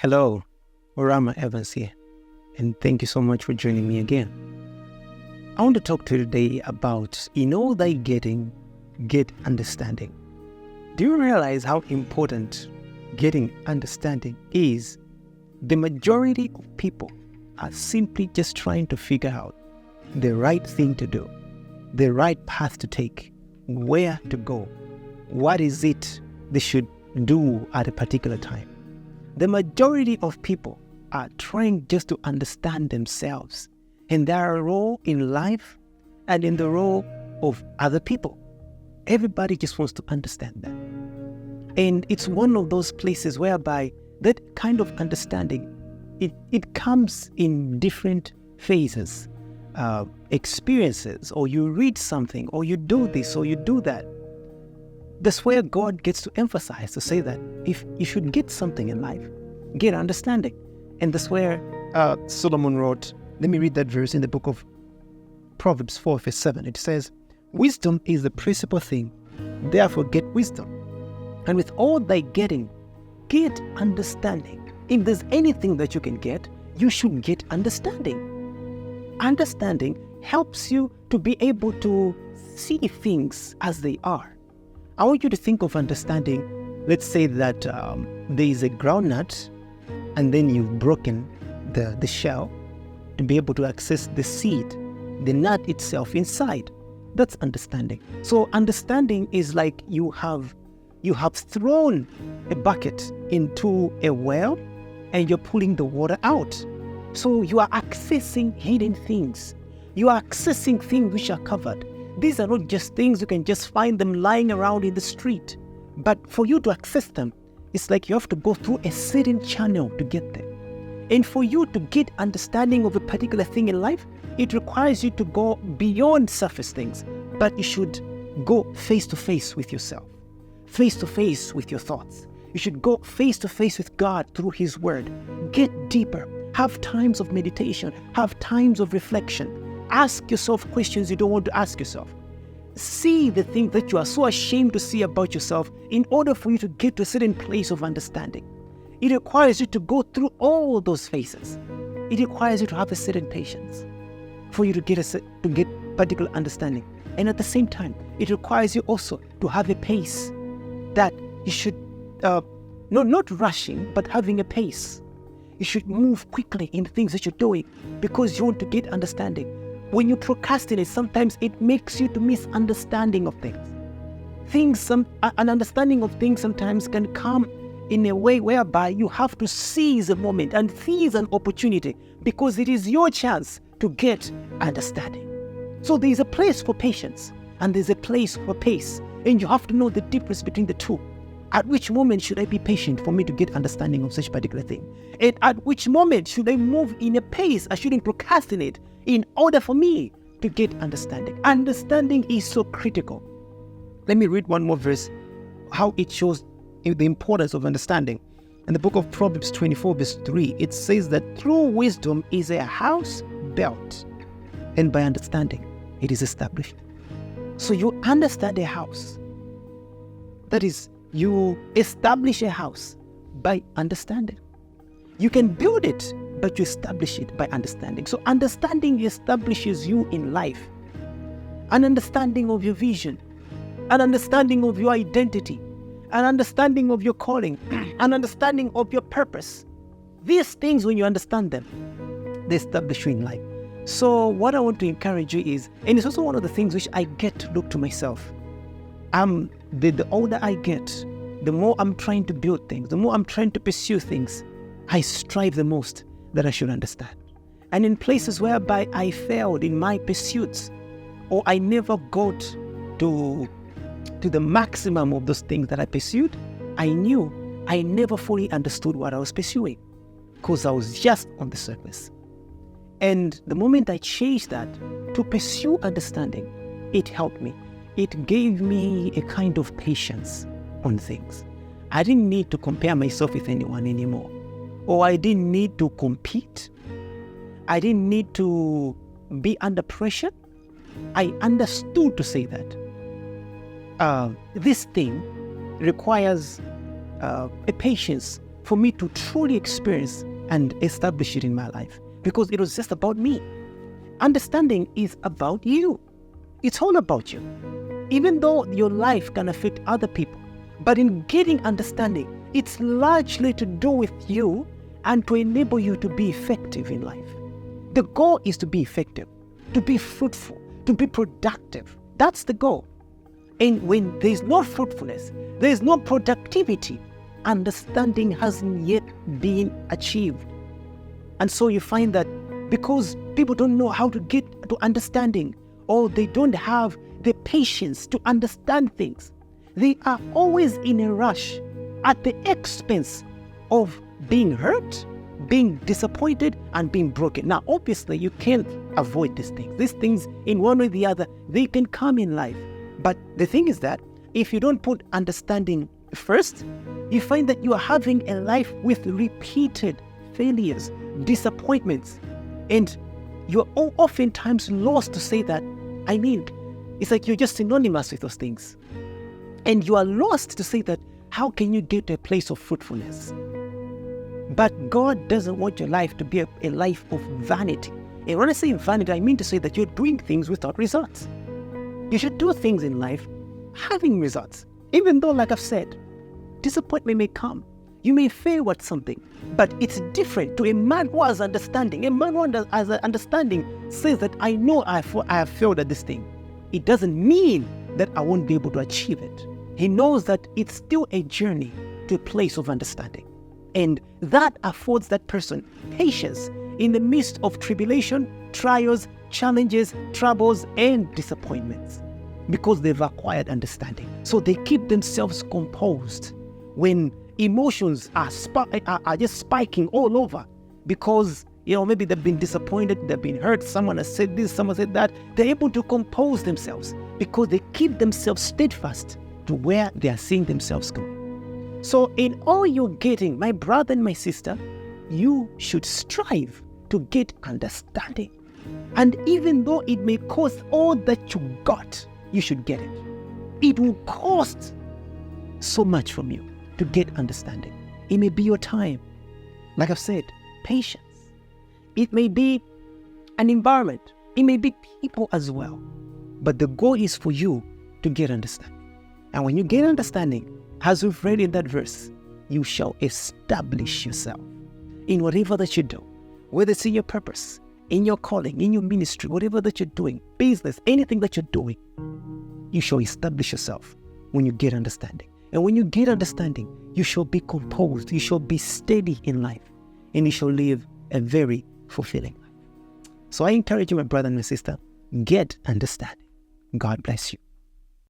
Hello, Orama Evans here, and thank you so much for joining me again. I want to talk to you today about, in all thy getting, get understanding. Do you realize how important getting understanding is? The majority of people are simply just trying to figure out the right thing to do, the right path to take, where to go, what is it they should do at a particular time. The majority of people are trying just to understand themselves and their role in life and in the role of other people. Everybody just wants to understand that. And it's one of those places whereby that kind of understanding, it comes in different phases, experiences, or you read something, or you do this, or you do that. That's where God gets to emphasize to say that if you should get something in life, get understanding. And that's where Solomon wrote, let me read that verse in the book of Proverbs 4 verse 7. It says, "Wisdom is the principal thing, therefore get wisdom. And with all thy getting, get understanding." If there's anything that you can get, you should get understanding. Understanding helps you to be able to see things as they are. I want you to think of understanding. Let's say that there is a groundnut and then you've broken the shell to be able to access the seed, the nut itself inside. That's understanding. So understanding is like you have thrown a bucket into a well and you're pulling the water out. So you are accessing hidden things. You are accessing things which are covered. These are not just things you can just find them lying around in the street. But for you to access them, it's like you have to go through a certain channel to get there. And for you to get understanding of a particular thing in life, it requires you to go beyond surface things. But you should go face to face with yourself, face to face with your thoughts. You should go face to face with God through His Word. Get deeper. Have times of meditation. Have times of reflection. Ask yourself questions you don't want to ask yourself. See the things that you are so ashamed to see about yourself in order for you to get to a certain place of understanding. It requires you to go through all those phases. It requires you to have a certain patience for you to get particular understanding. And at the same time, it requires you also to have a pace that you should, not rushing, but having a pace. You should move quickly in the things that you're doing because you want to get understanding. When you procrastinate, sometimes it makes you to misunderstanding of things. An understanding of things sometimes can come in a way whereby you have to seize a moment and seize an opportunity because it is your chance to get understanding. So there is a place for patience and there's a place for pace, and you have to know the difference between the two. At which moment should I be patient for me to get understanding of such particular thing? And at which moment should I move in a pace? I shouldn't procrastinate in order for me to get understanding. Understanding is so critical. Let me read one more verse, how it shows the importance of understanding. In the book of Proverbs 24 verse 3, it says that through wisdom is a house built, and by understanding it is established. So you understand a house. That is, you establish a house by understanding. You can build it, but you establish it by understanding. So understanding establishes you in life. An understanding of your vision, an understanding of your identity, an understanding of your calling, an understanding of your purpose. These things, when you understand them, they establish you in life. So what I want to encourage you is, and it's also one of the things which I get to look to myself. The older I get, the more I'm trying to build things, the more I'm trying to pursue things, I strive the most that I should understand. And in places whereby I failed in my pursuits, or I never got to the maximum of those things that I pursued, I knew I never fully understood what I was pursuing because I was just on the surface. And the moment I changed that to pursue understanding, it helped me. It gave me a kind of patience on things. I didn't need to compare myself with anyone anymore. Or I didn't need to compete. I didn't need to be under pressure. I understood to say that this thing requires a patience for me to truly experience and establish it in my life, because it was just about me. Understanding is about you. It's all about you. Even though your life can affect other people, but in getting understanding, it's largely to do with you and to enable you to be effective in life. The goal is to be effective, to be fruitful, to be productive. That's the goal. And when there's no fruitfulness, there's no productivity, understanding hasn't yet been achieved. And so you find that because people don't know how to get to understanding, or they don't have the patience to understand things, they are always in a rush at the expense of being hurt, being disappointed, and being broken. Now, obviously, you can't avoid these things. These things, in one way or the other, they can come in life. But the thing is that if you don't put understanding first, you find that you are having a life with repeated failures, disappointments, and you're oftentimes lost to say that. I mean, it's like you're just synonymous with those things. And you are lost to say that, how can you get to a place of fruitfulness? But God doesn't want your life to be a life of vanity. And when I say vanity, I mean to say that you're doing things without results. You should do things in life having results. Even though, like I've said, disappointment may come. You may fail at something, but it's different to a man who has understanding. A man who has understanding says that I know I have failed at this thing. It doesn't mean that I won't be able to achieve it. He knows that it's still a journey to a place of understanding. And that affords that person patience in the midst of tribulation, trials, challenges, troubles, and disappointments, because they've acquired understanding. So they keep themselves composed when emotions are just spiking all over, because maybe they've been disappointed, they've been hurt, someone has said this, someone said that. They're able to compose themselves because they keep themselves steadfast to where they are seeing themselves go. So in all you're getting, my brother and my sister, you should strive to get understanding. And even though it may cost all that you got, you should get it. It will cost so much from you to get understanding. It may be your time. Like I've said, patience. It may be an environment. It may be people as well. But the goal is for you to get understanding. And when you get understanding, as we've read in that verse, you shall establish yourself in whatever that you do, whether it's in your purpose, in your calling, in your ministry, whatever that you're doing, business, anything that you're doing, you shall establish yourself when you get understanding. And when you get understanding, you shall be composed, you shall be steady in life, and you shall live a very fulfilling life. So I encourage you, my brother and my sister, get understanding. God bless you.